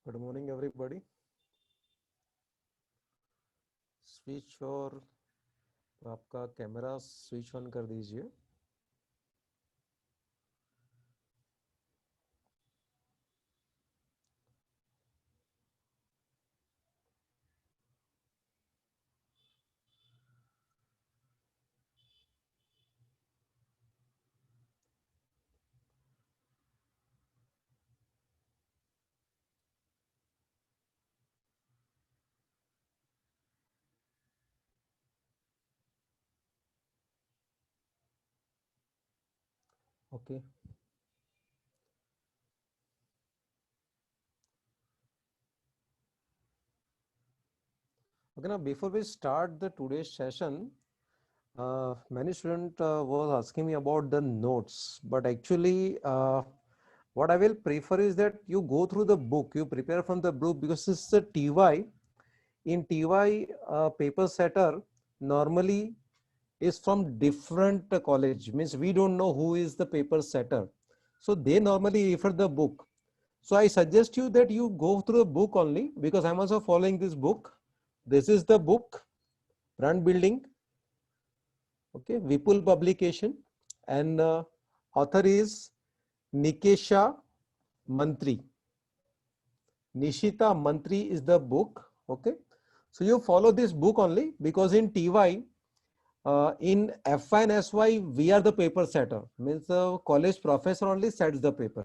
Good morning everybody. Switch और आपका camera switch on कर दीजिए। Okay Okay, now before we start the today's session, many student was asking me about the notes, but actually what I will prefer is that you go through the book, you prepare from the book, because it's a TY. In TY, paper setter normally is from different college, means we don't know who is the paper setter. So they normally refer the book. So I suggest you that you go through the book only, because I'm also following this book. This is the book, Brand Building, okay, Vipul publication, and author is Nikesha Mantri. Nishita Mantri is the book, okay. So you follow this book only, because in TY, in FY and SY, we are the paper setter, means the college professor only sets the paper.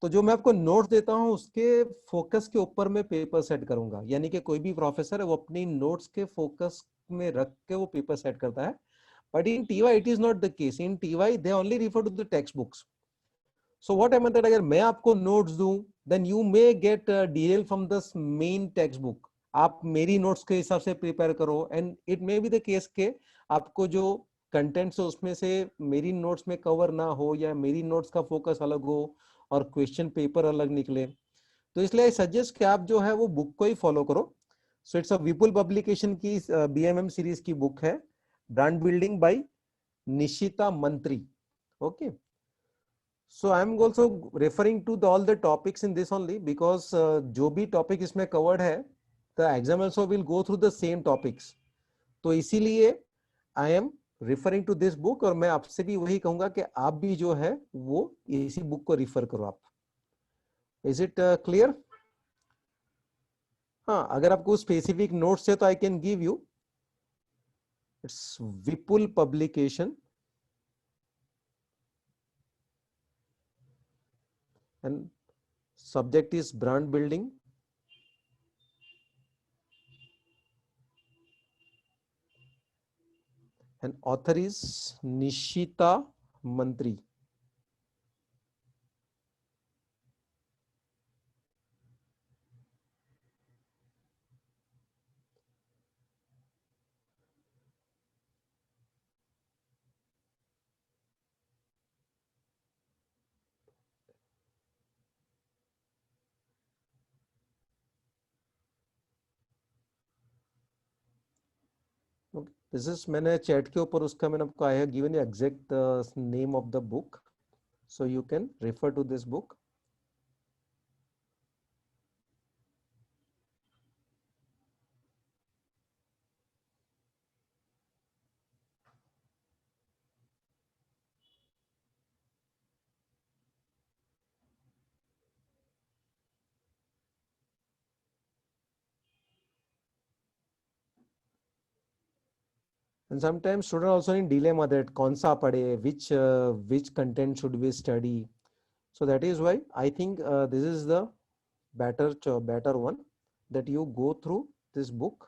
तो जो मैं आपको note देता हूं उसके focus के ऊपर मैं पेपर सेट करूंगा, यानी कि कोई भी प्रोफेसर है वो अपनी नोट्स के फोकस में रख के वो पेपर सेट करता है, but in TY it is not the case. In TY they only refer to the text books. So what happens that अगर मैं आपको नोट्स दूं, then you may get deal from the main text book. आप मेरी notes के हिसाब से prepare करो, and it may be the case के आपको जो कंटेंट्स है उसमें से मेरी नोट्स में कवर ना हो, या मेरी नोट्स का फोकस अलग हो और क्वेश्चन पेपर अलग निकले. तो इसलिए आई सजेस्ट कि आप जो है वो बुक को ही फॉलो करो. So it's a Vipul publication की बीएमएम सीरीज की बुक है, brand building by Nishita Mantri. Okay, so I am also referring to all the topics in this only, because जो भी टॉपिक इसमें कवर्ड है the exam also will go through the same topics. तो इसीलिए I am referring to this book, और मैं आपसे भी वही कहूंगा कि आप भी जो है वो इसी बुक को रिफर करो आप. Is it clear? हाँ, अगर आपको स्पेसिफिक नोट्स है तो I can give you. It's Vipul publication and subject is brand building, and author is Nishita Mantri. Okay. This is मैंने चैट के ऊपर उसका मैंने आपको I have given you exact name of the book, so you can refer to this book. And sometimes student also in dilemma that कौन सा पढ़े, which content should we study. So that is why I think this is the better one, that you go through this book.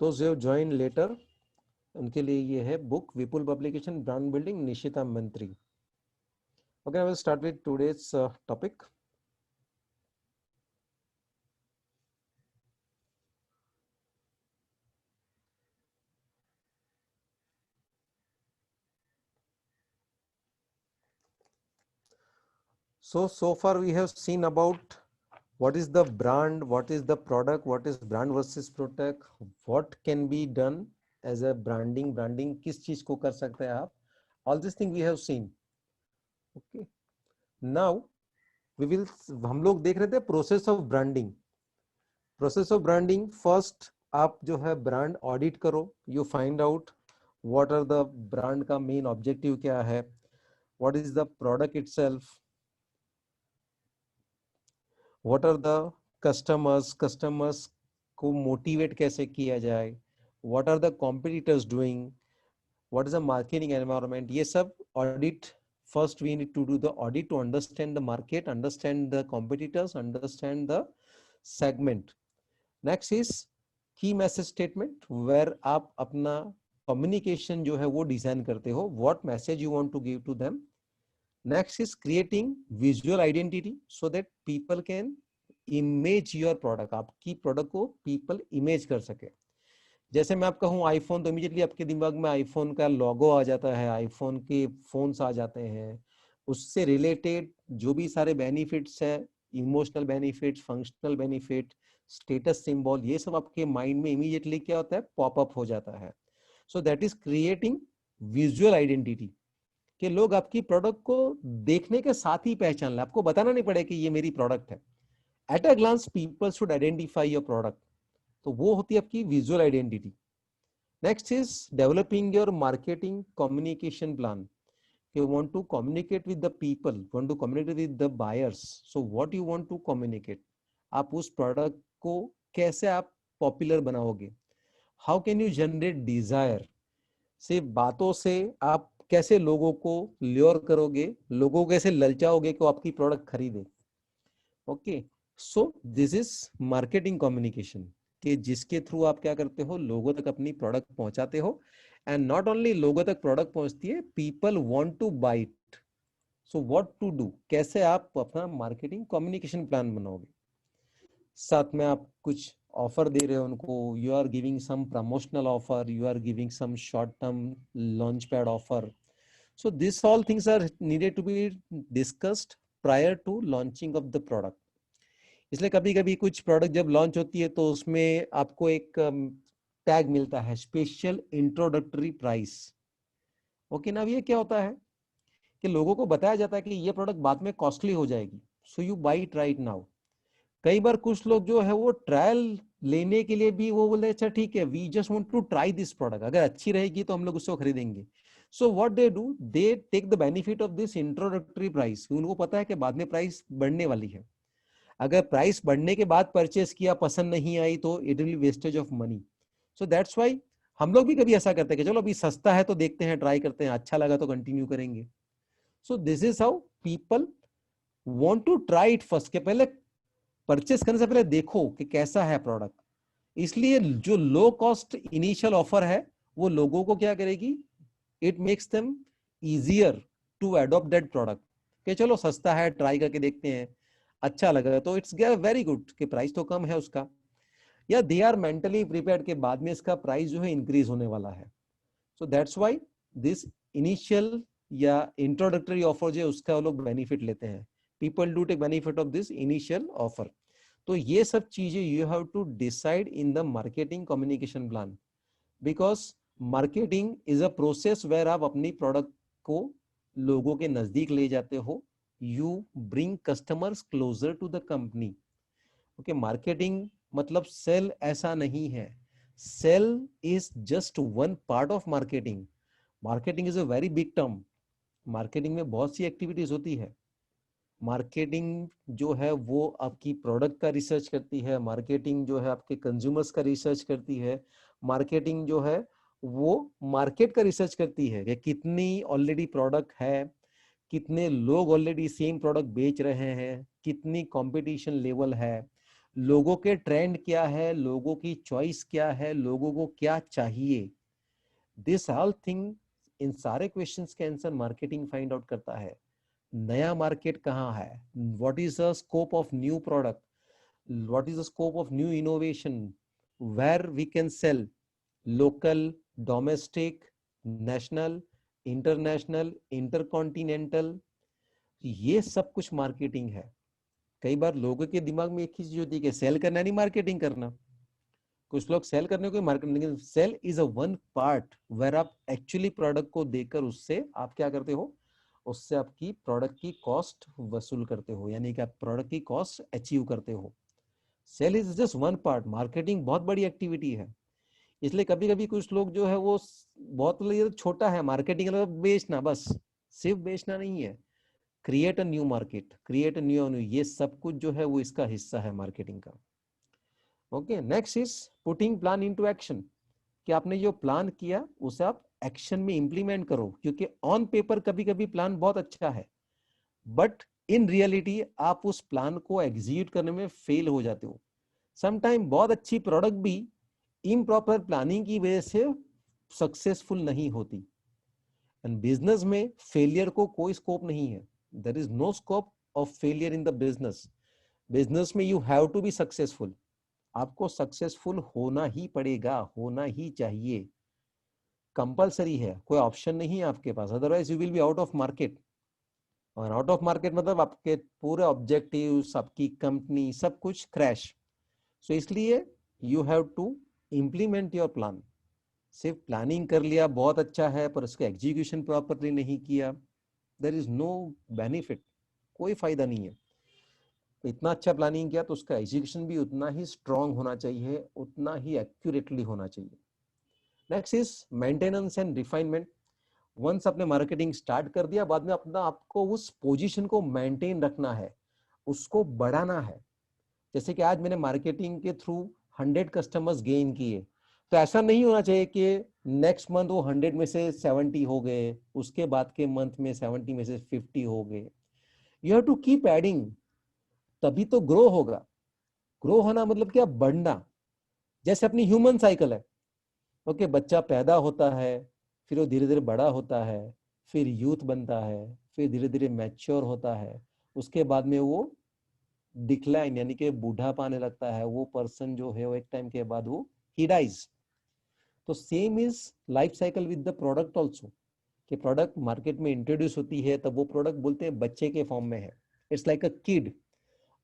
Those who have joined later, उनके लिए ये है book विपुल publication brand building Nishita मंत्री. Okay, I will start with today's topic. So far we have seen about what is the brand, what is the product, what is brand versus product, what can be done as a branding किस चीज को कर सकते हैं आप, all this thing we have seen. Okay, now we will, हम लोग देख रहे थे process of branding. Process of branding, first आप जो है ब्रांड ऑडिट करो, you find out what are the brand का मेन ऑब्जेक्टिव क्या है, what is the product itself, what are the customers को मोटिवेट कैसे किया जाए, what are the competitors doing, what is the marketing environment, ये सब audit. First we need to do the audit to understand the market, understand the competitors, understand the segment. Next is key message statement, where आप अपना communication जो है वो design करते हो, what message you want to give to them. Next is creating visual identity so that people can image your product, आपकी product को people image कर सके. जैसे मैं आपका हूँ आईफोन, तो इमीडिएटली आपके दिमाग में आईफोन का लोगो आ जाता है, आईफोन के फोन्स आ जाते हैं, उससे रिलेटेड जो भी सारे बेनिफिट्स है, emotional benefits, functional benefit, status symbol, ये सब आपके माइंड में इमीडिएटली क्या होता है, पॉपअप हो जाता है. So that is creating visual identity, कि लोग आपकी प्रोडक्ट को देखने के साथ ही पहचान ले, आपको बताना नहीं पड़े कि ये मेरी प्रोडक्ट है. At a glance people should identify your product. तो वो होती है आपकी visual identity. Next is developing your marketing communication plan. You want to communicate with the people, want to communicate with the buyers. So what you want to communicate? आप उस product को कैसे आप पॉपुलर बनाओगे? How can you generate desire? सिर्फ बातों से आप कैसे लोगों को ल्योर करोगे, लोगों को कैसे ललचाओगे कि वो आपकी प्रोडक्ट खरीदे. Okay, so this is marketing communication, कि जिसके थ्रू आप क्या करते हो, लोगों तक अपनी प्रोडक्ट पहुंचाते हो. एंड नॉट ओनली लोगों तक प्रोडक्ट पहुंचती है, people want to buy it. So what to do, कैसे आप अपना मार्केटिंग कम्युनिकेशन प्लान बनाओगे. साथ में आप कुछ ऑफर दे रहे हो उनको, you are giving some promotional offer, you are giving some short term launch pad offer. So this all things are needed to be discussed prior to launching of the product. इसलिए कभी कभी कुछ product जब launch होती है तो उसमें आपको एक टैग मिलता है, स्पेशल इंट्रोडक्टरी प्राइस. ओके ना, ये क्या होता है कि लोगों को बताया जाता है कि ये प्रोडक्ट बाद में कॉस्टली हो जाएगी, so you buy it right now. कई बार कुछ लोग जो है वो ट्रायल लेने के लिए भी वो बोलते हैं, अच्छा ठीक है, we just want to try this product, अगर अच्छी रहेगी तो हम लोग उसको खरीदेंगे. So what they do, they take the benefit of this introductory price. उनको पता है कि बाद में प्राइस बढ़ने वाली है, अगर प्राइस बढ़ने के बाद परचेस किया, पसंद नहीं आई, तो it will wastage of money. So that's why हम लोग भी कभी ऐसा करते हैं कि चलो अभी सस्ता है तो देखते हैं, ट्राई करते हैं, अच्छा लगा तो कंटिन्यू करेंगे. So this is how people want to try it first, के पहले परचेस करने से पहले देखो कि कैसा है प्रोडक्ट. इसलिए जो लो कॉस्ट इनिशियल ऑफर है वो लोगों को क्या करेगी, it makes them easier to adopt that product, कि चलो सस्ता है, ट्राई करके देखते हैं, अच्छा लगा तो इट्स वेरी गुड, कि प्राइस तो कम है उसका, या दे आर मेंटली प्रिपेयर्ड के बाद में इसका प्राइस जो है इंक्रीज होने वाला है. So that's why this initial या इंट्रोडक्टरी ऑफर जो है उसका वो लोग बेनिफिट लेते हैं. People do take benefit of this initial offer. तो ये सब चीजें you have to decide in the marketing communication plan, because marketing is a process where आप अपनी प्रोडक्ट को लोगों के नजदीक ले जाते हो, you bring customers closer to the company. Okay, marketing मतलब सेल ऐसा नहीं है, cell is just one part of marketing. Marketing is a very big term. Marketing में बहुत सी एक्टिविटीज होती है. मार्केटिंग जो है वो आपकी प्रोडक्ट का रिसर्च करती है, मार्केटिंग जो है आपके कंज्यूमर्स का रिसर्च करती है, मार्केटिंग जो है वो मार्केट का रिसर्च करती है कि कितनी ऑलरेडी प्रोडक्ट है, कितने लोग ऑलरेडी सेम प्रोडक्ट बेच रहे हैं, कितनी कंपटीशन लेवल है, लोगों के ट्रेंड क्या है, लोगों की चॉइस क्या है, लोगों को क्या चाहिए. दिस ऑल थिंग, इन सारे क्वेश्चंस के आंसर मार्केटिंग फाइंड आउट करता है. नया मार्केट कहाँ है, what is the scope of new product, what is the scope of new innovation, where we can sell, local, domestic, national, international, intercontinental, ये सब कुछ मार्केटिंग है. कई बार लोगों के दिमाग में एक ही चीज होती है कि सेल करना नहीं मार्केटिंग करना. कुछ लोग सेल करने को मार्केटिंग, लेकिन sale is a one part where आप एक्चुअली प्रोडक्ट को देकर उससे आप क्या करते हो, उससे आपकी प्रोडक्ट की कॉस्ट वसूल करते हो, यानी कि आप प्रोडक्ट की कॉस्ट अचीव करते हो। Sale is just one part, marketing बहुत बड़ी एक्टिविटी है। इसलिए कभी कभी कुछ लोग जो है वो बहुत ये छोटा है मार्केटिंग, मतलब बेचना, बस सिर्फ बेचना नहीं है, create a new market, create a new, ये सब कुछ जो है वो इसका हिस्सा है मार्केटिंग का। Okay, next is putting plan into action, कि आपने जो प्लान किया उसे आप एक्शन में इंप्लीमेंट करो, क्योंकि ऑन पेपर कभी कभी प्लान बहुत अच्छा है, बट इन रियलिटी आप उस प्लान को एग्जीक्यूट करने में फेल हो जाते हो। समटाइम बहुत अच्छी प्रोडक्ट भी इम्प्रॉपर प्लानिंग की वजह से सक्सेसफुल नहीं होती। एंड बिजनेस में फेलियर को कोई स्कोप नहीं है, there is no scope of failure in the business. Business में you have to be successful, आपको सक्सेसफुल होना ही पड़ेगा, होना ही चाहिए, कंपलसरी है, कोई ऑप्शन नहीं है आपके पास, otherwise you will be out of market. और आउट ऑफ मार्केट मतलब आपके पूरे ऑब्जेक्टिव्स, आपकी कंपनी, सब कुछ क्रैश। सो इसलिए you have to implement your plan. सिर्फ प्लानिंग कर लिया बहुत अच्छा है, पर उसका एग्जीक्यूशन प्रॉपरली नहीं किया, देयर इज नो बेनिफिट, कोई फायदा नहीं है। इतना अच्छा प्लानिंग किया तो उसका एग्जीक्यूशन भी उतना ही स्ट्रांग होना चाहिए, उतना ही एक्यूरेटली होना चाहिए। Next is maintenance and refinement. Once आपने मार्केटिंग स्टार्ट कर दिया, बाद में अपना आपको उस पोजीशन को मेंटेन रखना है, उसको बढ़ाना है। जैसे कि आज मैंने मार्केटिंग के थ्रू 100 कस्टमर्स गेन किए, तो ऐसा नहीं होना चाहिए कि नेक्स्ट मंथ वो 100 में से 70 हो गए, उसके बाद के मंथ में 70 में से 50 हो गए। You have to keep adding, तभी तो ग्रो होगा। ग्रो होना मतलब क्या, बढ़ना। जैसे अपनी ह्यूमन साइकिल है, ओके, बच्चा पैदा होता है, फिर वो धीरे धीरे बड़ा होता है, फिर यूथ बनता है, फिर धीरे धीरे मैच्योर होता है, उसके बाद में वो डिक्लाइन यानी कि बूढ़ापा आने लगता है, वो पर्सन जो है वो एक टाइम के बाद वो ही डाइज। तो same is life cycle with the product also, कि प्रोडक्ट मार्केट में इंट्रोड्यूस होती है तब वो प्रोडक्ट बोलते हैं बच्चे के फॉर्म में है, इट्स लाइक अ किड।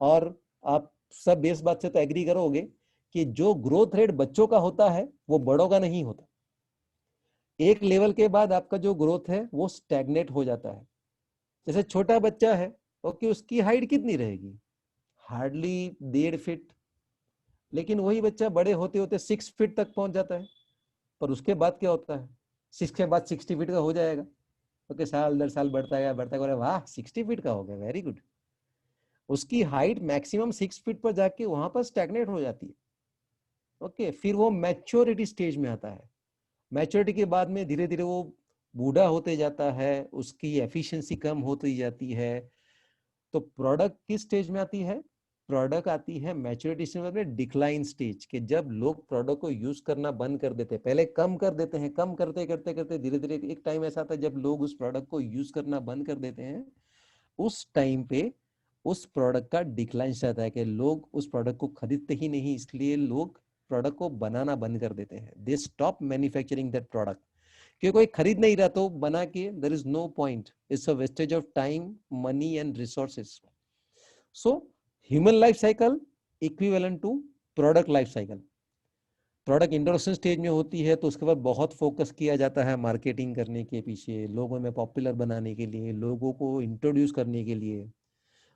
और आप सब इस बात से तो एग्री करोगे कि जो ग्रोथ रेट बच्चों का होता है वो बड़ों का नहीं होता। एक लेवल के बाद आपका जो ग्रोथ है वो स्टैग्नेट हो जाता है। जैसे छोटा बच्चा है, ओके, उसकी हाइट कितनी रहेगी, हार्डली 1.5 फीट, लेकिन वही बच्चा बड़े होते होते 6 फीट तक पहुंच जाता है। पर उसके बाद क्या होता है, 6 के बाद 60 फीट का हो जाएगा। ओके, साल दर साल बढ़ता गया बढ़ता गया, वाह 60 फीट का हो गया, वेरी गुड। उसकी हाइट मैक्सिमम 6 फीट पर जाके वहां पर स्टैग्नेट हो जाती है। ओके, फिर वो मैच्योरिटी स्टेज में आता है। मैच्योरिटी के बाद में धीरे धीरे वो बूढ़ा होते जाता है, उसकी एफिशिएंसी कम होती जाती है। तो प्रोडक्ट किस स्टेज में आती है, प्रोडक्ट आती है मैच्योरिटी स्टेज में, डिक्लाइन स्टेज के, जब लोग प्रोडक्ट को यूज करना बंद कर देते हैं। पहले कम कर देते हैं, कम करते करते करते धीरे धीरे एक टाइम ऐसा आता है जब लोग उस प्रोडक्ट को यूज करना बंद कर देते हैं। उस टाइम पे उस प्रोडक्ट का डिक्लाइन आता है कि लोग उस प्रोडक्ट को खरीदते ही नहीं, इसलिए लोग प्रोडक्ट को बनाना बंद कर देते हैं, they stop manufacturing that product. क्योंकि कोई खरीद नहीं रहा तो बना के there is no point, it's a wastage of time, money and resources. So human life cycle equivalent to product life cycle. Product introduction stage में होती है तो उसके बाद बहुत फोकस किया जाता है मार्केटिंग करने के पीछे, लोगों में पॉपुलर बनाने के लिए, लोगों को इंट्रोड्यूस करने के लिए।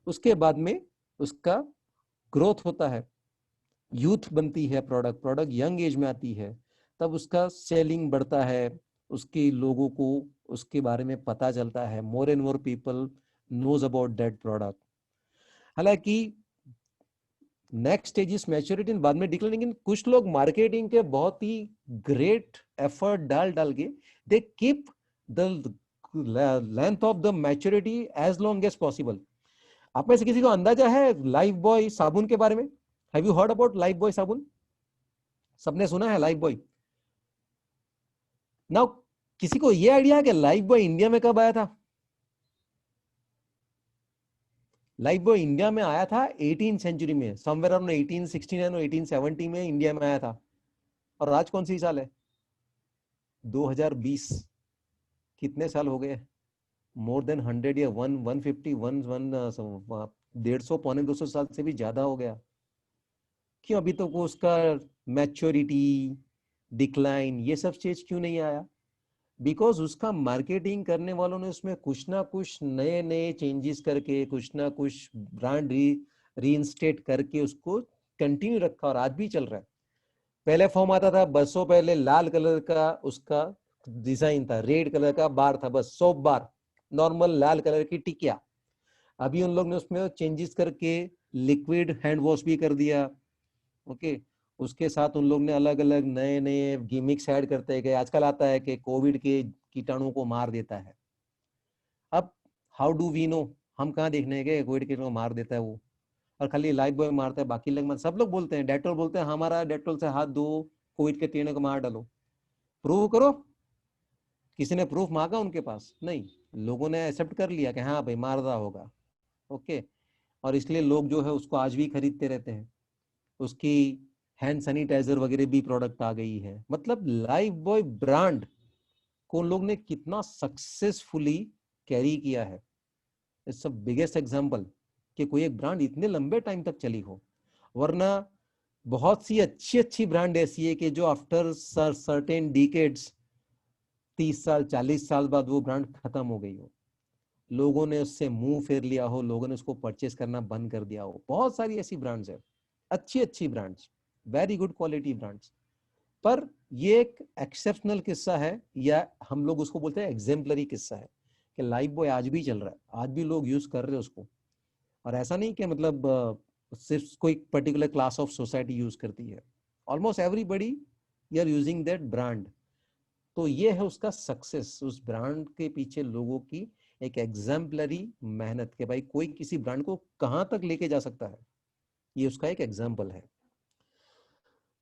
उसके बाद में उसका ग्रोथ होता है, यूथ बनती है, प्रोडक्ट प्रोडक्ट यंग एज में आती है, तब उसका सेलिंग बढ़ता है, उसके लोगों को उसके बारे में पता चलता है, more and more people knows about that product. हालांकि नेक्स्ट स्टेज इज मैच्योरिटी, बाद में डिक्लाइन। लेकिन कुछ लोग मार्केटिंग के बहुत ही ग्रेट एफर्ट डाल डाल के they keep the length of the maturity as long as possible. आप में से किसी को अंदाजा है लाइफ बॉय साबुन के बारे में? Have you heard about life boy साबुन? सबने सुना है लाइफ बॉय? नाउ किसी को ये आइडिया है कि लाइफ बॉय इंडिया में कब आया था? लाइफ बॉय इंडिया में आया था 18 सेंचुरी में, समवेयर अराउंड 1869 और 1870 में इंडिया में आया था। और आज कौन सी साल है? 2020। कितने साल हो गए? मोर देन 100 या 150 150 पौने 200 साल से भी ज्यादा हो गया। क्यों अभी तक उसका मैच्योरिटी, डिक्लाइन, ये सब स्टेज क्यों नहीं आया? बिकॉज उसका मार्केटिंग करने वालों ने उसमें कुछ ना कुछ नए नए चेंजेस करके, कुछ ना कुछ ब्रांड रीइंस्टेट करके उसको कंटिन्यू रखा और आज भी चल रहा है। पहले फॉर्म आता था बसों, पहले लाल कलर का उसका डिजाइन था, रेड कलर का बार था, बस सोप बार, नॉर्मल लाल कलर की टिकिया। अभी उन लोग ने उसमें चेंजेस करके लिक्विड हैंड वॉश भी कर दिया। ओके, उसके साथ उन लोग ने अलग अलग नए नए गिमिक्स ऐड करते गए। आजकल आता है कि कोविड के कीटाणु को मार देता है। अब हाउ डू वी नो, हम कहाँ देखने गए कोविड कीटाणु को मार देता है वो, और खाली लाइफ बॉय मारता है, बाकी लोग सब लोग बोलते हैं डेटोल, बोलते हैं हमारा डेटोल से हाथ धो, कोविड के कीड़े को मार डालो। प्रूव करो, किसी ने प्रूफ मांगा उनके पास? नहीं, लोगों ने एक्सेप्ट कर लिया कि हाँ भाई मार रहा होगा। ओके, और इसलिए लोग जो है उसको आज भी खरीदते रहते हैं। उसकी हैंड सैनिटाइजर वगैरह भी प्रोडक्ट आ गई है। मतलब लाइफ बॉय ब्रांड को लोग ने कितना सक्सेसफुली कैरी किया है। इट्स बिगेस्ट एग्जांपल कि कोई एक ब्रांड इतने लंबे टाइम तक चली हो। वरना बहुत सी अच्छी अच्छी ब्रांड ऐसी है कि जो आफ्टर सर्टेन डिकेड्स, 30 साल 40 साल बाद वो ब्रांड खत्म हो गई हो, लोगों ने उससे मुंह फेर लिया हो, लोगों ने उसको परचेस करना बंद कर दिया हो। बहुत सारी ऐसी ब्रांड्स है, अच्छी अच्छी brands, very good quality brands. पर ये एक एक्सेप्शनल किस्सा है, या हम लोग उसको बोलते हैं एग्जेम्पलरी किस्सा है, कि लाइफ बॉय आज भी चल रहा है, आज भी लोग यूज कर रहे हैं उसको। और ऐसा नहीं कि मतलब सिर्फ कोई particular class of society use करती है, almost everybody you are using that brand. तो ये है उसका सक्सेस, उस ब्रांड के पीछे लोगों की एक एग्जाम्पलरी मेहनत, के भाई कोई किसी ब्रांड को कहां तक लेके जा सकता है, ये उसका एक एग्जाम्पल है।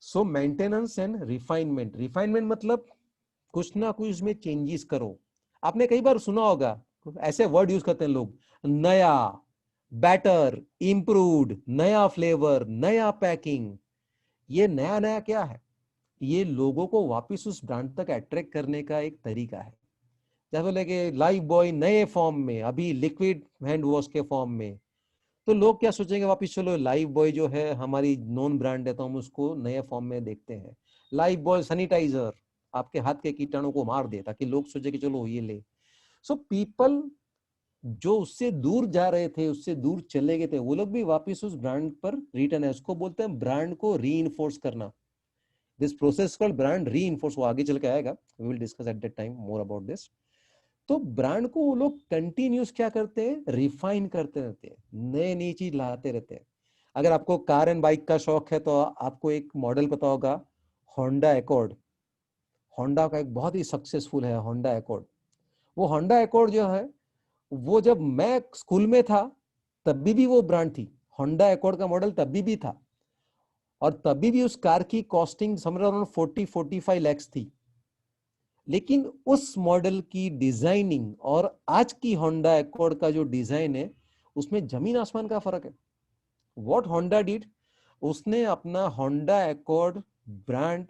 सो मेंटेनेंस एंड रिफाइनमेंट, रिफाइनमेंट मतलब कुछ ना कुछ इसमें चेंजेस करो। आपने कई बार सुना होगा ऐसे वर्ड यूज करते हैं लोग, नया, बेटर, इंप्रूव्ड, नया फ्लेवर, नया पैकिंग। ये नया नया क्या है? ये लोगों को वापस उस ब्रांड तक अट्रैक्ट करने का एक तरीका है। जैसे बोले कि लाइफ बॉय नए फॉर्म में, अभी लिक्विड हैंड वॉश के फॉर्म में, तो लोग क्या सोचेंगे वापस, चलो लाइफ बॉय जो है हमारी नॉन ब्रांड है तो हम उसको नए फॉर्म में देखते हैं। लाइफ बॉय सैनिटाइजर आपके हाथ के कीटाणु को मार दे, ताकि लोग सोचे कि चलो ये ले। सो पीपल जो उससे दूर जा रहे थे, उससे दूर चले गए थे, वो लोग भी वापस उस ब्रांड पर रिटर्न है। उसको बोलते हैं ब्रांड को री करना। दिस प्रोसेस कॉल्ड ब्रांड री, वो आगे चल के आएगा, we will discuss at that time more about this. तो ब्रांड को वो लोग कंटिन्यूस क्या करते हैं, रिफाइन करते रहते हैं, नए नई चीज लाते रहते हैं। अगर आपको कार एंड बाइक का शौक है तो आपको एक मॉडल पता होगा, होंडा एकॉर्ड। होंडा का एक बहुत ही सक्सेसफुल है होंडा एकॉर्ड। वो होंडा एकॉर्ड जो है, वो जब मैं स्कूल में था तभी भी वो ब्रांड थी, होंडा एकॉर्ड का मॉडल तभी भी था। और तभी भी उस कार की कॉस्टिंग समझ रहा 40-45 लैक्स थी। लेकिन उस मॉडल की डिजाइनिंग और आज की होंडा एकॉर्ड का जो डिजाइन है, उसमें जमीन आसमान का फर्क है। व्हाट होंडा डिड, उसने अपना होंडा एकॉर्ड ब्रांड,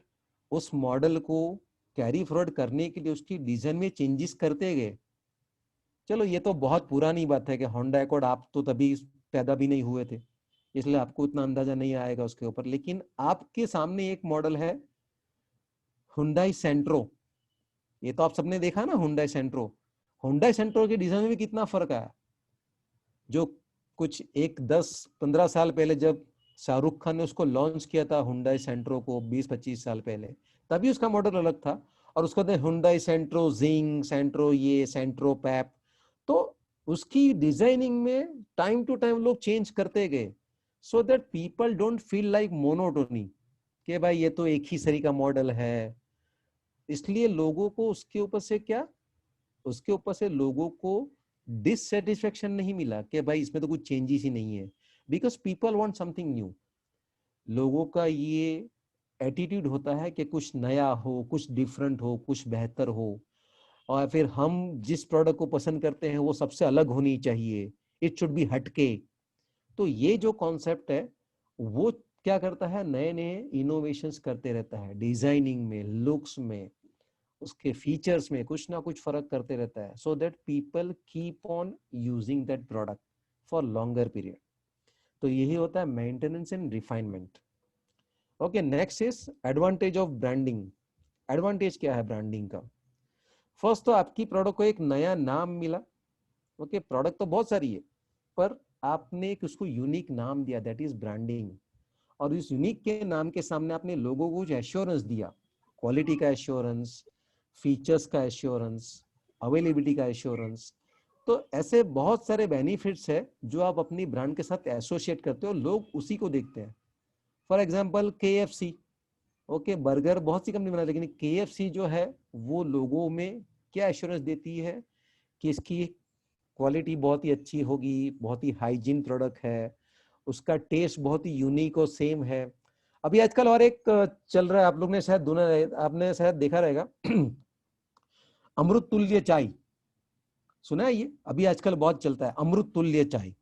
उस मॉडल को कैरी फॉरवर्ड करने के लिए उसकी डिजाइन में चेंजेस करते गए। चलो ये तो बहुत पुरानी बात है कि होंडा एकॉर्ड आप तो तभी पैदा भी नहीं हुए थे, इसलिए आपको इतना अंदाजा नहीं आएगा उसके ऊपर। लेकिन आपके सामने एक मॉडल है हुंडई सेंट्रो, ये तो आप सबने देखा ना हुंडई सेंट्रो। हुंडई सेंट्रो के डिजाइन में भी कितना फर्क आया। जो कुछ एक 10-15 साल पहले जब शाहरुख खान ने उसको लॉन्च किया था हुंडई सेंट्रो को, 20-25 साल पहले, तभी उसका मॉडल अलग था। और उसको हुंडई सेंट्रो जिंग, सेंट्रो ये, सेंट्रो पैप। तो उसकी डिजाइनिंग में टाइम टू टाइम लोग चेंज करते गए, so that people don't feel like monotony, कि भाई ये तो एक ही सरी का मॉडल है। इसलिए लोगों को उसके ऊपर से क्या, उसके ऊपर से लोगों को डिससेटिस्फेक्शन नहीं मिला कि भाई इसमें तो कुछ चेंजेस ही नहीं है, because people want something new. लोगों का ये एटीट्यूड होता है कि कुछ नया हो, कुछ डिफरेंट हो, कुछ बेहतर हो। और फिर हम जिस प्रोडक्ट को पसंद करते हैं वो सबसे अलग होनी चाहिए, इट शुड बी हटके। तो ये जो कॉन्सेप्ट है वो क्या करता है, नए नए इनोवेशंस करते रहता है, डिजाइनिंग में, लुक्स में, उसके फीचर्स में कुछ ना कुछ फर्क करते रहता है, so that people keep on using that product for longer period. तो यही होता है maintenance and refinement. Okay, next is advantage of branding. Advantage क्या है ब्रांडिंग का? फर्स्ट तो आपकी प्रोडक्ट को एक नया नाम मिला। ओके, प्रोडक्ट तो बहुत सारी है, पर आपने एक उसको यूनिक नाम दिया, दैट इज ब्रांडिंग। और इस यूनिक के नाम के सामने आपने लोगों को कुछ एश्योरेंस दिया, क्वालिटी का एश्योरेंस, फीचर्स का एश्योरेंस, अवेलेबिलिटी का एश्योरेंस। तो ऐसे बहुत सारे बेनिफिट्स है जो आप अपनी ब्रांड के साथ एसोसिएट करते हो, लोग उसी को देखते हैं। For example KFC, okay, burger बहुत सी कंपनी बना, लेकिन KFC जो है वो लोगों में क्या एश्योरेंस देती है कि इसकी क्वालिटी बहुत ही अच्छी होगी, बहुत ही हाइजीन प्रोडक्ट है, उसका टेस्ट बहुत ही यूनिक और सेम है। अभी आजकल और एक चल रहा है, आप लोग ने शायद आपने शायद देखा रहेगा अमृत तुल्य चाय, सुना है? ये अभी आजकल बहुत चलता है अमृत तुल्य चाय।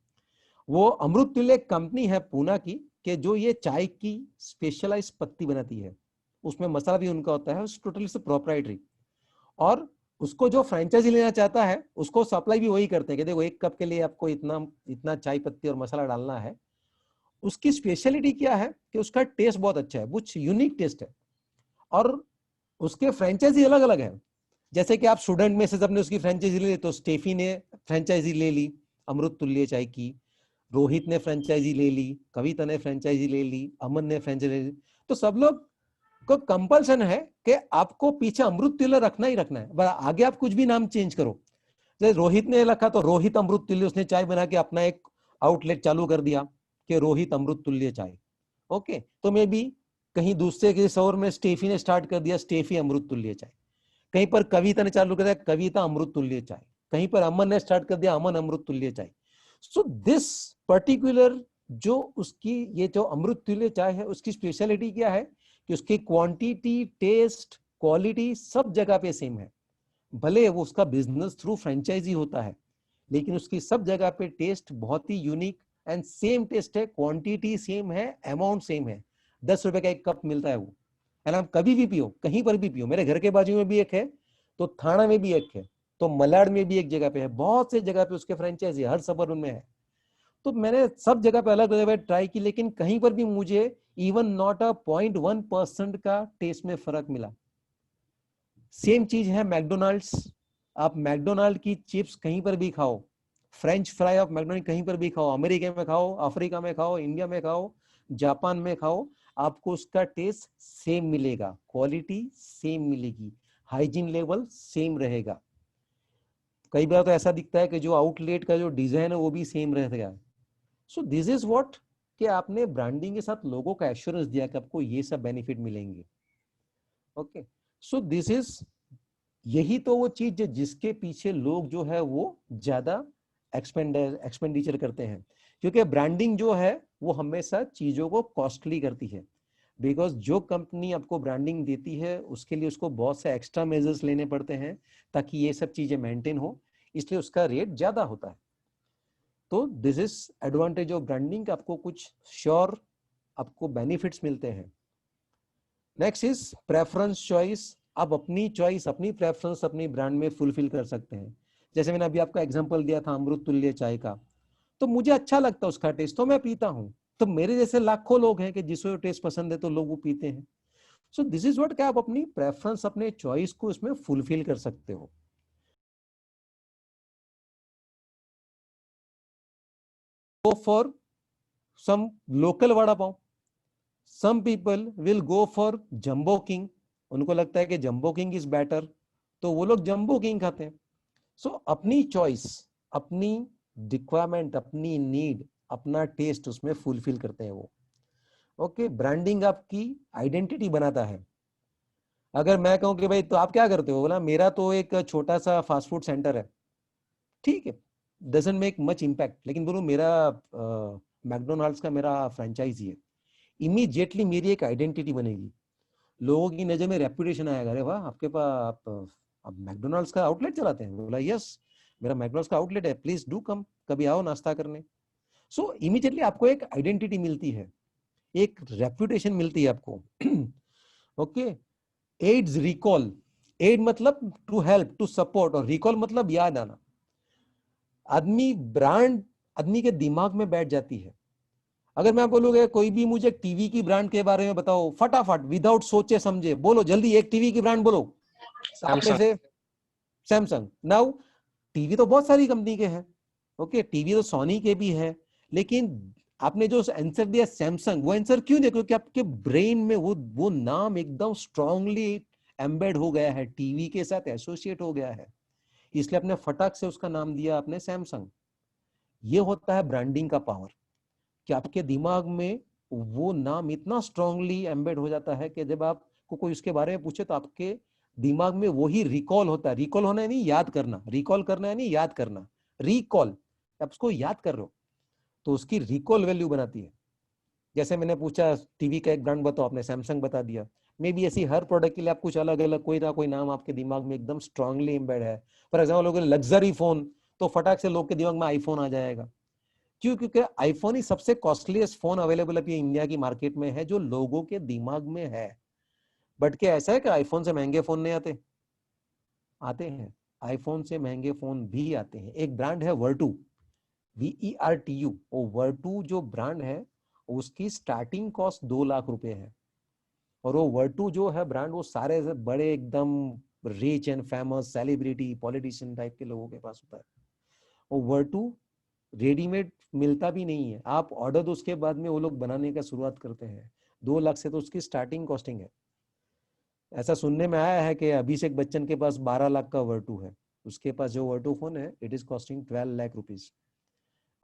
वो अमृत तुल्य कंपनी है पूना की, कि जो ये चाय की स्पेशलाइज पत्ती बनाती है, उसमें मसाला भी उनका होता है, टोटली से प्रोप्राइटरी। और उसको जो फ्रेंचाइजी लेना चाहता है उसको सप्लाई भी वही करते हैं कि देखो 1 कप के लिए आपको इतना इतना चाय पत्ती और मसाला डालना है। उसकी स्पेशलिटी क्या है कि उसका टेस्ट बहुत अच्छा है, कुछ यूनिक टेस्ट है, और उसके फ्रेंचाइजी अलग अलग है। जैसे कि आप स्टूडेंट में से सबने उसकी फ्रेंचाइजी ले ली, तो स्टेफी ने फ्रेंचाइजी ले ली अमृत तुल्य चाय की, रोहित ने फ्रेंचाइजी ले ली, कविता ने फ्रेंचाइजी ले ली, अमन ने फ्रेंचाइजी ले ली। तो सब लोग को कंपल्सन है कि आपको पीछे अमृत तुल्य रखना ही रखना है, आगे आप कुछ भी नाम चेंज करो। जैसे रोहित ने रखा तो रोहित अमृत तुल्य, उसने चाय बना के अपना एक आउटलेट चालू कर दिया कि रोहित अमृत तुल्य चाय। ओके, तो मे बी कहीं दूसरे के शहर में स्टेफी ने स्टार्ट कर दिया स्टेफी अमृत तुल्य चाय, कहीं पर कविता ने चालू कर दिया कविता अमृत तुल्य चाय, कहीं पर अमन ने स्टार्ट कर दिया अमन अमृत तुल्य चाय। सो दिस पर्टिकुलर जो उसकी ये जो अमृत तुल्य चाय है, उसकी स्पेशलिटी क्या है कि उसकी क्वांटिटी, टेस्ट, क्वालिटी सब जगह पे सेम है। भले वो उसका बिजनेस थ्रू फ्रेंचाइजी होता है, लेकिन उसकी सब जगह पे टेस्ट बहुत ही यूनिक एंड सेम टेस्ट है, क्वांटिटी सेम है, अमाउंट सेम है। 10 रुपए का 1 कप मिलता है वो, एंड आप कभी भी पियो, कहीं पर भी पियो। मेरे घर के बाजू में भी एक है, तो थाना में भी एक है, तो मलाड में भी एक जगह पे है, बहुत से जगह पे उसके फ्रेंचाइजी हर सबर्ब में है। तो मैंने सब जगह पे अलग अलग ट्राई की, लेकिन कहीं पर भी मुझे इवन नॉट अ 0.1% का टेस्ट में फर्क मिला। सेम चीज है मैकडोनाल्ड्स। आप मैकडोनाल्ड की चिप्स कहीं पर भी खाओ, फ्रेंच फ्राई ऑफ मैकडोनाल्ड कहीं पर भी खाओ, अमेरिका में खाओ, अफ्रीका में खाओ, इंडिया में खाओ, जापान में खाओ, आपको उसका टेस्ट सेम मिलेगा, क्वालिटी सेम मिलेगी, हाइजीन लेवल सेम रहेगा। कई बार तो ऐसा दिखता है कि जो आउटलेट का जो डिजाइन है वो भी सेम रहेगा। सो दिस इज व्हाट, कि आपने ब्रांडिंग के साथ लोगों का एश्योरेंस दिया कि आपको ये सब बेनिफिट मिलेंगे। ओके, सो दिस इज, यही तो वो चीज है जिसके पीछे लोग जो है वो ज्यादा एक्सपेंडिचर करते हैं, क्योंकि ब्रांडिंग जो है वो हमेशा चीजों को कॉस्टली करती है। बिकॉज जो कंपनी आपको ब्रांडिंग देती है उसके लिए उसको बहुत से एक्स्ट्रा मेजर्स लेने पड़ते हैं ताकि ये सब चीजें मेंटेन हो, इसलिए उसका रेट ज्यादा होता है। तो this is advantage of branding, आपको कुछ श्योर आपको बेनिफिट्स मिलते हैं। Next is preference choice. आप अपनी चॉइस, अपनी प्रेफरेंस अपनी ब्रांड में फुलफिल कर सकते हैं। जैसे मैंने अभी आपको एग्जांपल दिया था अमृत तुल्य चाय का, तो मुझे अच्छा लगता है उसका टेस्ट, तो मैं पीता हूं। तो मेरे जैसे लाखों लोग हैं कि जिसको टेस्ट पसंद है तो लोग वो पीते हैं। सो दिस इज व्हाट, क्या आप अपनी प्रेफरेंस, अपने चॉइस को इसमें फुलफिल कर सकते हो। Go for some local vada pav, some people will go for Jumbo King, उनको लगता है कि जंबो किंग इज बेटर, तो वो लोग जंबो किंग खाते हैं। सो अपनी चॉइस, अपनी रिक्वायरमेंट, अपनी नीड, अपना टेस्ट उसमें फुलफिल करते हैं वो। ओके, ब्रांडिंग आपकी आइडेंटिटी बनाता है। अगर मैं कहूं कि भाई तो आप क्या करते हो, बोला मेरा तो एक छोटा सा फास्ट फूड सेंटर है, ठीक है, डजंट मेक मच इम्पैक्ट, लेकिन बोलो मेरा मैकडोनाल्ड्स का मेरा फ्रेंचाइजी है, इमीडिएटली मेरी एक आइडेंटिटी बनेगी, लोगों की नजर में रेपुटेशन आएगा, अरे वाह आपके पास आप मैकडोनाल्ड्स का आउटलेट चलाते हैं, बोला यस मेरा मैकडोनाल्ड्स का आउटलेट है, प्लीज डू कम, कभी आओ नाश्ता करने। सो इमीडिएटली आपको एक आइडेंटिटी मिलती है, एक रेपुटेशन मिलती है आपको। ओके, एड्स रिकॉल, एड मतलब टू हेल्प, टू सपोर्ट, और रिकॉल मतलब याद आना। आदमी ब्रांड आदमी के दिमाग में बैठ जाती है। अगर मैं बोलूंगा कोई भी मुझे टीवी की ब्रांड के बारे में बताओ, फटाफट विदाउट सोचे समझे बोलो, जल्दी एक टीवी की ब्रांड बोलो, आप में सैमसंग। से सैमसंग। नाउ टीवी तो बहुत सारी कंपनी के हैं, ओके, टीवी तो सोनी के भी है, लेकिन आपने जो आंसर दिया सैमसंग, वो आंसर क्यों देखो कि आपके ब्रेन में वो नाम एकदम स्ट्रांगली एम्बेड हो गया है, टीवी के साथ एसोसिएट हो गया है, इसलिए आपने फटाक से उसका नाम दिया आपने सैमसंग। ये होता है ब्रांडिंग का पावर, कि आपके दिमाग में वो नाम इतना स्ट्रांगली एम्बेड हो जाता है कि जब आपको कोई उसके बारे में पूछे तो आपके दिमाग में वही रिकॉल होता है। रिकॉल होना है नहीं याद करना, रिकॉल करना है नहीं याद करना, रिकॉल, आप उसको याद कर रहे हो तो उसकी रिकॉल वैल्यू बनाती है। जैसे मैंने पूछा टीवी का एक ब्रांड बताओ, आपने सैमसंग बता दिया। मे बी ऐसी हर प्रोडक्ट के लिए आप कुछ अलग अलग कोई ना कोई नाम आपके दिमाग में एकदम स्ट्रांगली एम्बेड है। फॉर एग्जाम्पल लग्जरी फोन, तो फटाक से लोग के दिमाग में आईफोन आ जाएगा। क्यों? क्योंकि आईफोन ही सबसे कॉस्टलीस्ट फोन अवेलेबल अभी इंडिया की मार्केट में है, जो लोगों के दिमाग में है। बट क्या ऐसा है कि आईफोन से महंगे फोन नहीं आते? आते हैं, आईफोन से महंगे फोन भी आते हैं। एक ब्रांड है वर्टू, VERTU, वो वर्टू जो ब्रांड है उसकी स्टार्टिंग कॉस्ट 2 लाख रुपए है। और वो वर्टू जो है ब्रांड, वो सारे बड़े एकदम rich and famous celebrity politician type के लोगों के पास होता है। वो वर्टू रेडीमेड मिलता भी नहीं है, आप ऑर्डर दो उसके बाद में वो लोग बनाने का शुरुआत करते हैं। 2 लाख से तो उसकी स्टार्टिंग कॉस्टिंग है। ऐसा सुनने में आया है कि अभिषेक बच्चन के पास 12 लाख का वर्टू है, उसके पास जो वर्टू फोन है it is costing 12 lakh rupees.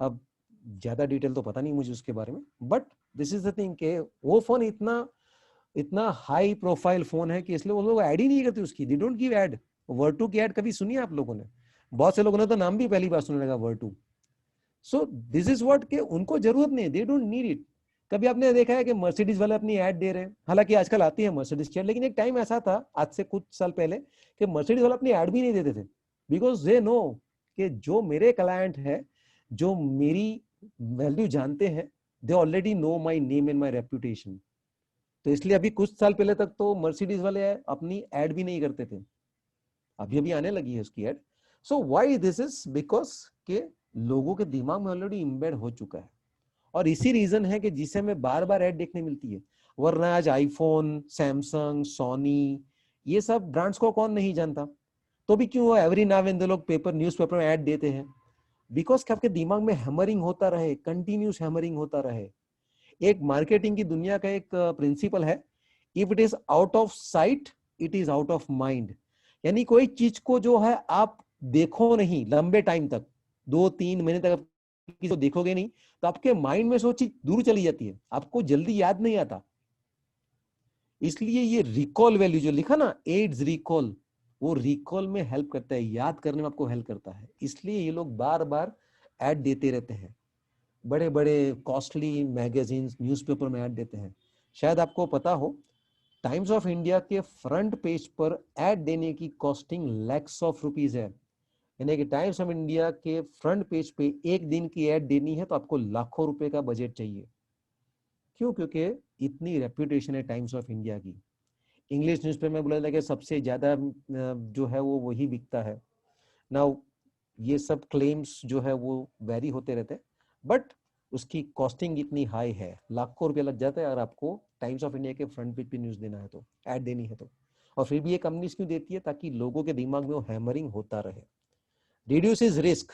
अब ज्यादा डिटेल तो पता नहीं मुझे उसके बारे में, but this is the thing के वो फोन इतना इतना हाई प्रोफाइल फोन है कि इसलिए वो लोग ऐड ही नहीं करते उसकी, दे डोंट गिव ऐड। वर्टू की ऐड कभी सुनी है आप लोगों ने? बहुत से लोगों ने तो नाम भी पहली बार सुनने लगा वर्टू। सो दिस इज व्हाट के उनको जरूरत नहीं है, दे डोंट नीड इट। कभी आपने देखा है कि मर्सिडीज वाले अपनी ऐड दे रहे हैं? हालांकि आजकल आती है मर्सिडीज की ऐड, लेकिन एक टाइम ऐसा था आज से कुछ साल पहले कि मर्सिडीज वाले अपनी ऐड भी नहीं देते थे, बिकॉज दे नो कि जो मेरे क्लाइंट है, जो मेरी वैल्यू जानते हैं, they already know my name and my reputation. तो इसलिए अभी कुछ साल पहले तक तो मर्सिडीज वाले अपनी ऐड भी नहीं करते थे, अभी अभी आने लगी है उसकी add. So why this is because के लोगों के दिमाग में ऑलरेडी इम्बेड हो चुका है, और इसी रीजन है कि जिसे हमें बार बार ऐड देखने मिलती है। वरना आज आईफोन, सैमसंग, सोनी, ये सब ब्रांड्स को कौन नहीं जानता? तो भी क्यों एवरी नाउ एंड लोग पेपर न्यूज़पेपर में ऐड देते हैं? बिकॉज कि आपके दिमाग में हैमरिंग होता रहे, कंटिन्यूस हैमरिंग होता रहे। एक मार्केटिंग की दुनिया का एक प्रिंसिपल है, if it is out of site it is out of mind. यानी कोई चीज को जो है आप देखो नहीं लंबे टाइम तक, 2-3 महीने तक किसी को देखोगे नहीं, तो आपके माइंड में से वो चीज दूर चली जाती है, आपको जल्दी याद नहीं आता। इसलिए ये रिकॉल वैल्यू जो लिखा ना, एड्स रिकॉल, वो रिकॉल में हेल्प करता है, याद करने में आपको हेल्प करता है। इसलिए ये लोग बार बार ऐड देते रहते हैं, बड़े बड़े कॉस्टली मैगजीन्स न्यूज़पेपर में ऐड देते हैं। शायद आपको पता हो, टाइम्स ऑफ इंडिया के फ्रंट पेज पर ऐड देने की कॉस्टिंग लैक्स ऑफ रुपीज है। यानी कि टाइम्स ऑफ इंडिया के फ्रंट पेज पे एक दिन की ऐड देनी है तो आपको लाखों रुपए का बजट चाहिए। क्यों? क्योंकि इतनी रेप्यूटेशन है टाइम्स ऑफ इंडिया की। इंग्लिश न्यूज़पेपर में बोला जाता है कि सबसे ज्यादा जो है वो वही बिकता है। नाउ ये सब क्लेम्स जो है वो वेरी होते रहते हैं, बट उसकी कॉस्टिंग इतनी हाई है, लाखों रुपए लग जाता है अगर आपको टाइम्स ऑफ इंडिया के फ्रंट पेज पे न्यूज देना है तो, ऐड देनी है तो। और फिर भी ये कंपनीज क्यों देती है? ताकि लोगों के दिमाग में वो हैमरिंग होता रहे। रिड्यूसेस रिस्क,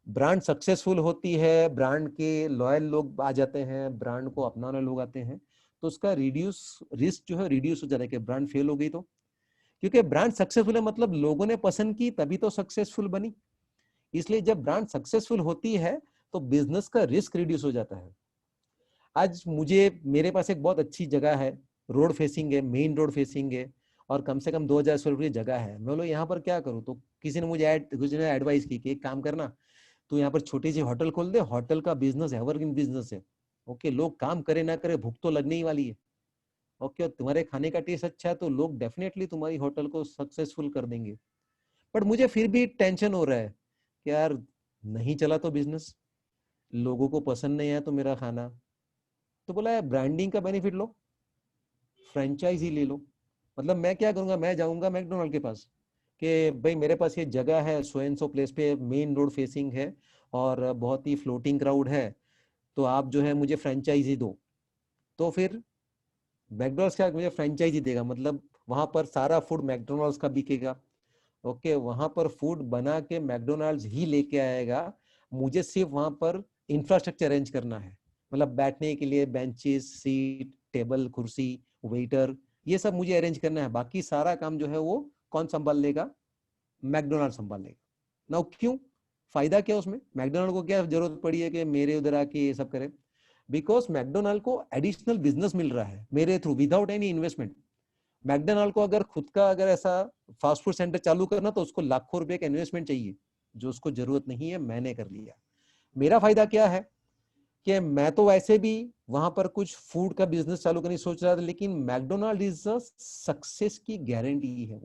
ब्रांड सक्सेसफुल होती है, ब्रांड के लॉयल लोग आ जाते हैं, ब्रांड को अपनाने लोग आते हैं, तो उसका रिड्यूस रिस्क जो है रिड्यूस हो जाता है कि ब्रांड फेल हो गई तो। क्योंकि ब्रांड सक्सेसफुल है मतलब लोगों ने पसंद की तभी तो सक्सेसफुल बनी। इसलिए जब ब्रांड सक्सेसफुल होती है तो बिजनेस का रिस्क रिड्यूस हो जाता है। आज मेरे पास एक बहुत अच्छी जगह है, रोड फेसिंग है, मेन रोड फेसिंग है, और कम से कम 2000 स्क्वायर फीट जगह है। मैं बोलो यहाँ पर क्या करूँ? तो किसी ने एडवाइस की कि एक काम करना, तो यहाँ पर छोटी सी होटल खोल दे, होटल का बिजनेस एवरग्रीन बिजनेस है। ओके, लोग काम करे ना करे भूख तो लगने ही वाली है। ओके, तुम्हारे खाने का टेस्ट अच्छा है तो लोग डेफिनेटली तुम्हारी होटल को सक्सेसफुल कर देंगे। बट मुझे फिर भी टेंशन हो रहा है कि यार नहीं चला तो बिजनेस, लोगों को पसंद नहीं आया तो मेरा खाना। तो बोला यार ब्रांडिंग का बेनिफिट लो, फ्रेंचाइजी ले लो। मतलब मैं क्या करूंगा, मैं जाऊंगा मैकडोनल्ड के पास कि भाई मेरे पास ये जगह है, सो एंड सो प्लेस पे मेन रोड फेसिंग है और बहुत ही फ्लोटिंग क्राउड है, तो आप जो है मुझे फ्रेंचाइजी दो। तो फिर मैकडोनल्ड्स क्या मुझे फ्रेंचाइजी देगा? मतलब वहां पर सारा फूड मैकडोनल्ड्स का बिकेगा, ओके, वहां पर फूड बना के मैकडोनाल्ड्स ही लेके आएगा, मुझे सिर्फ वहां पर इंफ्रास्ट्रक्चर अरेंज करना है, मतलब बैठने के लिए बेंचेस, सीट, टेबल, कुर्सी, वेटर, ये सब मुझे अरेंज करना है। बाकी सारा काम जो है वो कौन संभाल लेगा? मैकडोनाल्ड संभाल लेगा। नाउ क्यों? फायदा क्या उसमें? मैकडोनाल्ड को क्या जरूरत पड़ी है कि मेरे उधर आके ये सब करे? बिकॉज मैकडोनाल्ड को एडिशनल बिजनेस मिल रहा है मेरे through without any investment. McDonald को अगर खुद का अगर ऐसा फास्ट फूड सेंटर चालू करना तो उसको लाखों रुपए का इन्वेस्टमेंट चाहिए, जो उसको जरूरत नहीं है, मैंने कर लिया। मेरा फायदा क्या है कि मैं तो वैसे भी वहां पर कुछ फूड का बिजनेस चालू करने सोच रहा था, लेकिन मैकडोनाल्ड इज अ सक्सेस की गारंटी है।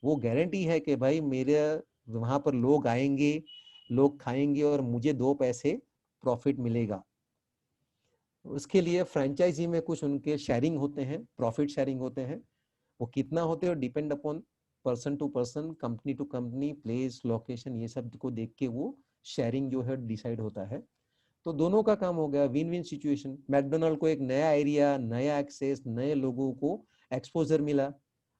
वो गारंटी है कि भाई मेरे वहां पर लोग आएंगे, लोग खाएंगे और मुझे 2 पैसे प्रॉफिट मिलेगा। उसके लिए फ्रेंचाइजी में कुछ उनके शेयरिंग होते हैं, प्रॉफिट शेयरिंग होते हैं। वो कितना होते हैं depend upon person to person, company to company, place, location, ये सब को देख के वो शेयरिंग जो है डिसाइड होता है। तो दोनों का काम हो गया, विन विन सिचुएशन। मैकडोनाल्ड को एक नया एरिया, नया एक्सेस, नए लोगों को एक्सपोजर मिला,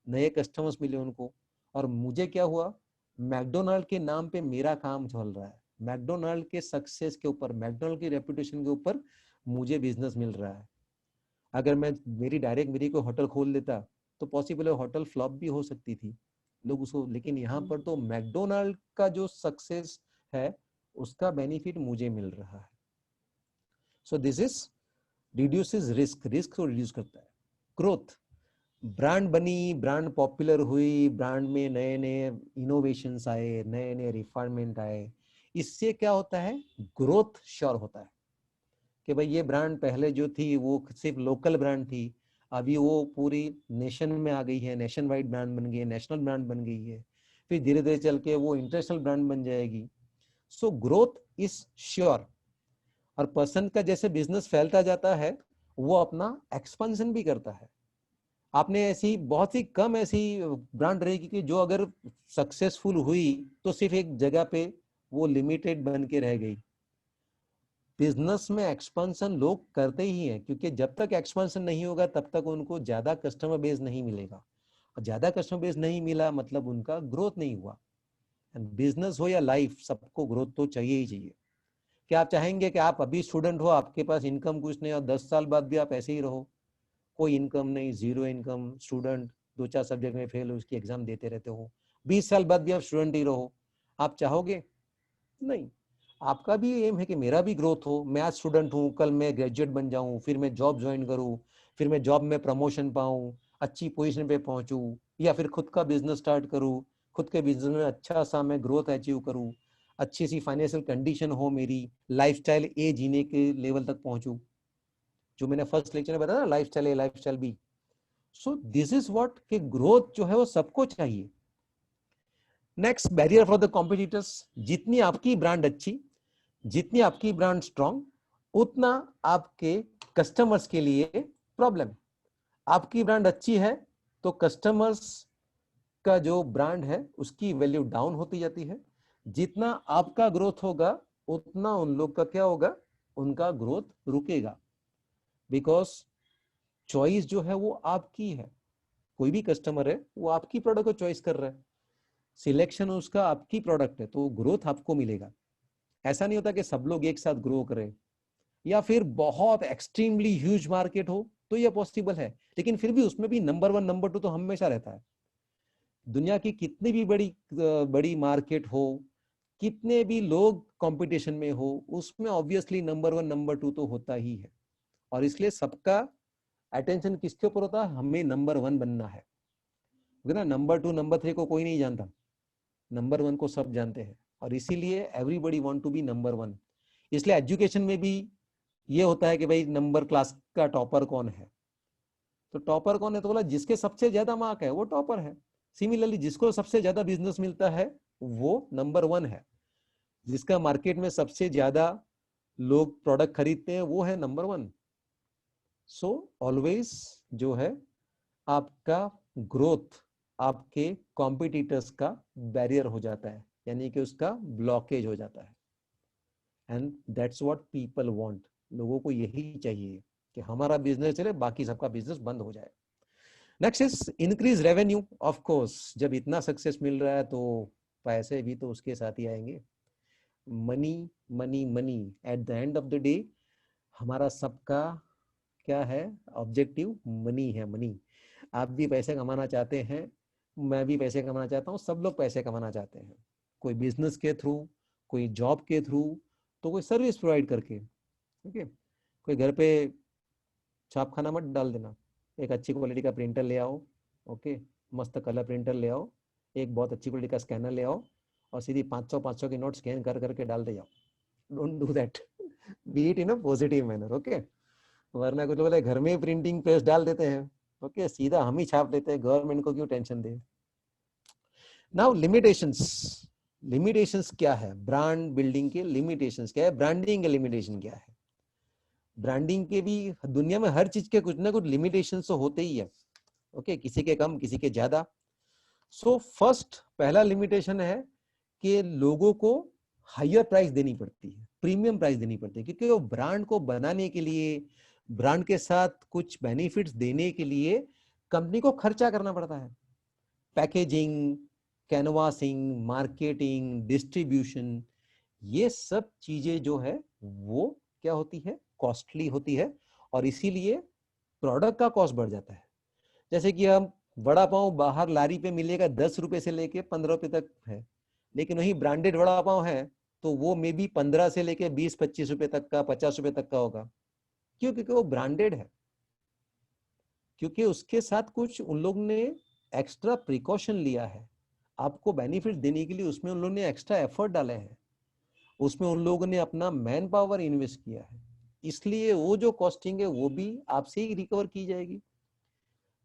नए कस्टमर्स मिले उनको। और मुझे क्या हुआ, मैकडोनाल्ड के नाम पे मेरा काम चल रहा है, मैकडोनाल्ड के सक्सेस के ऊपर, मैकडोनाल्ड की रेपुटेशन के ऊपर मुझे बिजनेस मिल रहा है। अगर मैं मेरी कोई होटल खोल लेता तो पॉसिबल है होटल फ्लॉप भी हो सकती थी, लोग उसको, लेकिन यहाँ पर तो मैकडोनाल्ड का जो सक्सेस है उसका बेनिफिट मुझे मिल रहा है। सो this is reduces risk, risk को रिड्यूस करता है। ग्रोथ, ब्रांड बनी, ब्रांड पॉपुलर हुई, ब्रांड में नए नए इनोवेशंस आए, नए नए रिफाइनमेंट आए, इससे क्या होता है, ग्रोथ श्योर होता है कि भाई ये ब्रांड पहले जो थी वो सिर्फ लोकल ब्रांड थी, अभी वो पूरी नेशन में आ गई है, नेशन वाइड ब्रांड बन गई है, नेशनल ब्रांड बन गई है, फिर धीरे धीरे चल के वो इंटरनेशनल ब्रांड बन जाएगी। So growth is sure. और पर्सन का जैसे बिजनेस फैलता जाता है वो अपना एक्सपेंशन भी करता है। आपने ऐसी बहुत ही कम ऐसी ब्रांड रहेगी कि जो अगर सक्सेसफुल हुई तो सिर्फ एक जगह पे वो लिमिटेड बन के रह गई। बिजनेस में एक्सपेंशन लोग करते ही हैं, क्योंकि जब तक एक्सपेंशन नहीं होगा तब तक उनको ज्यादा कस्टमर बेस नहीं मिलेगा, और ज्यादा कस्टमर बेस नहीं मिला मतलब उनका ग्रोथ नहीं हुआ। बिजनेस हो या लाइफ, सबको ग्रोथ तो चाहिए ही चाहिए। क्या आप चाहेंगे कि आप अभी स्टूडेंट हो, आपके पास इनकम कुछ नहीं और 10 साल बाद भी आप ऐसे ही रहो, कोई इनकम नहीं, जीरो इनकम, स्टूडेंट, 2-4 सब्जेक्ट में फेल हो, उसकी एग्जाम देते रहते हो, 20 साल बाद भी आप स्टूडेंट ही रहो? आप चाहोगे? नहीं। आपका भी एम है कि मेरा भी ग्रोथ हो, मैं आज स्टूडेंट हूँ, कल मैं ग्रेजुएट बन जाऊं, फिर मैं जॉब ज्वाइन करूं, फिर मैं जॉब में प्रमोशन पाऊं, अच्छी पोजीशन पे पहुंचूं, या फिर खुद का बिजनेस स्टार्ट करूं, खुद के बिजनेस में अच्छा सा मैं ग्रोथ अचीव करूं, अच्छी सी फाइनेंशियल कंडीशन हो, मेरी लाइफस्टाइल ए जीने के लेवल तक पहुंचूं, जो मैंने फर्स्ट लेक्चर में बताया ना, lifestyle A lifestyle B. So this is what कि ग्रोथ जो है वो सबको चाहिए। Next, barrier for the competitors. जितनी आपकी ब्रांड अच्छी, जितनी आपकी ब्रांड स्ट्रांग, उतना आपके कस्टमर्स के लिए प्रॉब्लम। आपकी ब्रांड अच्छी है तो कस्टमर्स का जो ब्रांड है उसकी वैल्यू डाउन होती जाती है। जितना आपका ग्रोथ होगा उतना उन लोग का क्या होगा, उनका ग्रोथ रुकेगा। बिकॉज चॉइस जो है वो आपकी है, कोई भी कस्टमर है वो आपकी प्रोडक्ट को चॉइस कर रहा है, सिलेक्शन उसका आपकी प्रोडक्ट है, तो ग्रोथ आपको मिलेगा। ऐसा नहीं होता कि सब लोग एक साथ ग्रो करें, या फिर बहुत एक्सट्रीमली ह्यूज मार्केट हो तो यह पॉसिबल है, लेकिन फिर भी उसमें भी नंबर 1 नंबर 2 तो हमेशा रहता है। दुनिया की कितनी भी बड़ी बड़ी मार्केट हो, कितने भी लोग कंपटीशन में हो, उसमें ऑब्वियसली नंबर 1 नंबर 2 तो होता ही है। और इसलिए सबका अटेंशन किसके ऊपर होता है, हमें नंबर 1 बनना है ना। नंबर 2 नंबर 3 को कोई नहीं जानता, नंबर 1 को सब जानते हैं, और इसीलिए everybody want to be number 1। इसलिए एजुकेशन में भी ये होता है कि भाई नंबर क्लास का टॉपर कौन है, तो टॉपर कौन है तो बोला जिसके सबसे ज्यादा मार्क है वो टॉपर है। सिमिलरली जिसको सबसे ज्यादा बिजनेस मिलता है वो नंबर 1 है, जिसका मार्केट में सबसे ज्यादा लोग प्रोडक्ट खरीदते हैं वो है नंबर 1। सो ऑलवेज जो है आपका ग्रोथ आपके कॉम्पिटिटर्स का बैरियर हो जाता है, यानी कि उसका ब्लॉकेज हो जाता है। And that's what people want. लोगों को यही चाहिए कि हमारा बिजनेस चले, बाकी सबका बिजनेस बंद हो जाए। Next is increase revenue. Of course जब इतना सक्सेस मिल रहा है तो पैसे भी तो उसके साथ ही आएंगे। Money money money, at the end of the day हमारा सबका क्या है ऑब्जेक्टिव? मनी है, मनी। आप भी पैसे कमाना चाहते हैं, मैं भी पैसे कमाना चाहता हूँ, सब लोग पैसे कमाना चाहते हैं। कोई बिजनेस के थ्रू, कोई जॉब के थ्रू, तो कोई सर्विस प्रोवाइड करके। ठीक है, कोई घर पे छाप खाना मत डाल देना, एक अच्छी क्वालिटी का प्रिंटर ले आओ, ओके, मस्त कलर प्रिंटर ले आओ, एक बहुत अच्छी क्वालिटी का स्कैनर ले आओ और सीधी 500 की नोट स्कैन कर करके डाल दे जाओ। Don't do that, B it in a positive manner, okay. वरना कुछ लोग घर में प्रिंटिंग प्रेस डाल देते हैं, ओके, सीधा हम ही छाप देते हैं, गवर्नमेंट को क्यों टेंशन दे। नाउ लिमिटेशंस, लिमिटेशंस क्या है? ब्रांड बिल्डिंग के लिमिटेशंस क्या है? ब्रांडिंग के लिमिटेशन क्या है? ब्रांडिंग के भी दुनिया में हर चीज के कुछ ना कुछ लिमिटेशंस तो होते ही है, ओके, किसी के कम किसी के ज्यादा। सो फर्स्ट पहला लिमिटेशन है कि लोगों को हायर प्राइस देनी पड़ती है, प्रीमियम प्राइस देनी पड़ती है, क्योंकि वो ब्रांड को बनाने के लिए, ब्रांड के साथ कुछ बेनिफिट्स देने के लिए कंपनी को खर्चा करना पड़ता है। पैकेजिंग, कैनवासिंग, मार्केटिंग, डिस्ट्रीब्यूशन, ये सब चीजें जो है वो क्या होती है? कॉस्टली होती है, और इसीलिए प्रोडक्ट का कॉस्ट बढ़ जाता है। जैसे कि हम वड़ा पाव बाहर लारी पे मिलेगा 10 रुपए से लेके 15 रुपए तक है, लेकिन वही ब्रांडेड वड़ा पाव है तो वो मे बी 15 से लेके 20-25 रुपए तक का, 50 रुपए तक का होगा। क्यों? क्योंकि वो ब्रांडेड है, क्योंकि उसके साथ कुछ उन लोग ने एक्स्ट्रा प्रिकॉशन लिया है, आपको बेनिफिट देने के लिए उसमें उन लोगों ने एक्स्ट्रा एफर्ट डाले हैं, उसमें उन लोगों ने अपना मैन पावर इन्वेस्ट किया है, इसलिए वो जो कॉस्टिंग है वो भी आपसे ही रिकवर की जाएगी।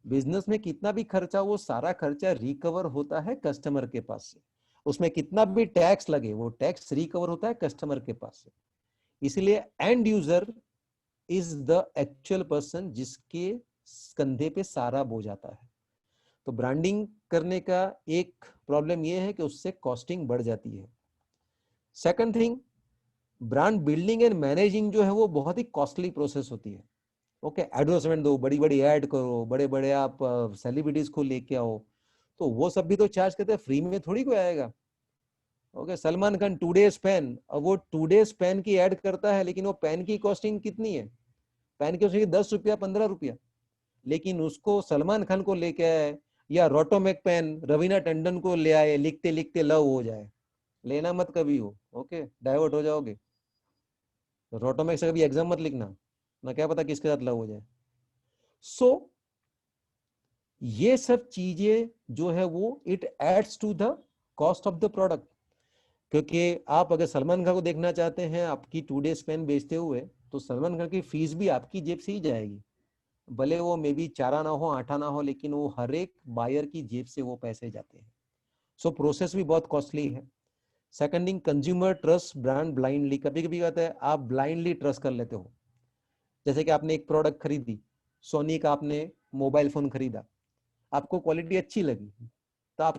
बिजनेस में कितना भी खर्चा, वो सारा खर्चा रिकवर होता है कस्टमर के पास से। उसमें कितना भी टैक्स लगे वो टैक्स रिकवर होता है कस्टमर के पास से। इसलिए and user is the actual person जिसके कंधे पे सारा बोझ आता है। तो ब्रांडिंग करने का एक प्रॉब्लम ये है कि उससे कॉस्टिंग बढ़ जाती है। Second thing, brand building and managing जो है वो बहुत ही कॉस्टली प्रोसेस होती है। ओके, एडवर्टाइजमेंट दो, बड़ी बड़ी ऐड करो, बड़े बड़े आप सेलिब्रिटीज को लेके आओ, तो वो सब भी तो चार्ज करते हैं, फ्री में थोड़ी कोई आएगा। Okay, Salman Khan today's pen, अब वो टूडेज पेन की ऐड करता है, लेकिन वो पेन की कॉस्टिंग कितनी है? पेन की कॉस्टिंग 10 रुपया 15 रुपया, लेकिन उसको सलमान खान को लेके आए या रोटोमेक पेन रवीना टंडन को ले आए, लिखते लिखते लव हो जाए, लेना मत कभी हो, ओके, डाइवर्ट हो जाओगे। रोटोमेक से कभी एग्जाम मत लिखना, ना क्या पता किसके साथ लव हो जाए। सो ये सब चीजें जो है वो it adds to the cost of the product. क्योंकि आप अगर सलमान खान को देखना चाहते हैं आपकी टूडेज पेन बेचते हुए, तो सलमान खान की फीस भी आपकी जेब से ही जाएगी, भले वो मे बी चारा ना हो आटा ना हो, लेकिन वो हर एक बायर की जेब से वो पैसे जाते हैं। सो प्रोसेस भी बहुत कॉस्टली है। Second thing, consumer trust brand blindly. कभी कभी कहते हैं आप ब्लाइंडली ट्रस्ट कर लेते हो। जैसे कि आपने एक प्रोडक्ट खरीदी, सोनी का आपने मोबाइल फोन खरीदा, आपको क्वालिटी अच्छी लगी, तो आप